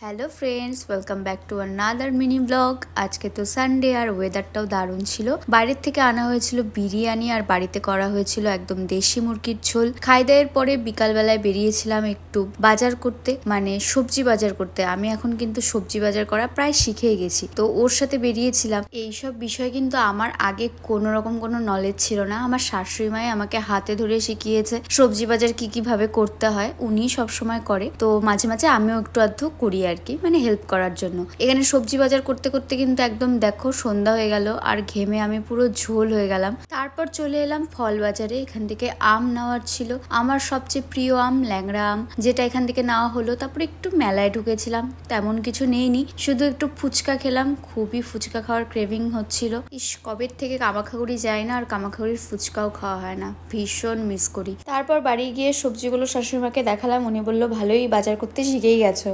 Hello friends, welcome back to another mini blog. আজকে তো Sunday আর ওয়েদারটাও দারুণ ছিল। বাইরের থেকে আনা হয়েছিল বিরিয়ানি আর বাড়িতে করা হয়েছিল একদম দেশি মুরগির ঝোল। খাই দাইয়ের পরে বিকালবেলায় বেরিয়েছিলাম একটু বাজার করতে, মানে সবজি বাজার করতে। আমি এখন কিন্তু সবজি বাজার করা প্রায় শিখেই গেছি, তো ওর সাথে বেরিয়েছিলাম। এইসব বিষয় কিন্তু আমার আগে কোনো রকম কোনো নলেজ ছিল না। আমার শাশুড়ি মাই আমাকে হাতে ধরে শিখিয়েছে সবজি বাজার কি কিভাবে করতে হয়। উনি সবসময় করে, তো মাঝে মাঝে আমিও একটু আধটু করি আর কি, মানে হেল্প করার জন্য। এখানে সবজি বাজার করতে করতে কিন্তু একদম দেখো সন্ধ্যা হয়ে গেল আর ঘেমে আমি পুরো ঝোল হয়ে গেলাম। তারপর চলে এলাম ফল বাজারে। এখান থেকে আম নেওয়ার ছিল, আমার সবচেয়ে প্রিয় আম ল্যাংড়া আম, যেটা এখান থেকে নেওয়া হলো। তারপরে একটু মেলায় ঢুকেছিলাম, তেমন কিছু নেইনি, শুধু একটু ফুচকা খেলাম। খুবই ফুচকা খাওয়ার ক্রেভিং হচ্ছিল। ইস, কবের থেকে কামাখাগুড়ি যায় না আর কামাখাগুড়ির ফুচকাও খাওয়া হয় না, ভীষণ মিস করি। তারপর বাড়ি গিয়ে সবজিগুলো শাশুড়িমাকে দেখালাম, উনি বললো ভালোই বাজার করতে শিখেই গেছো।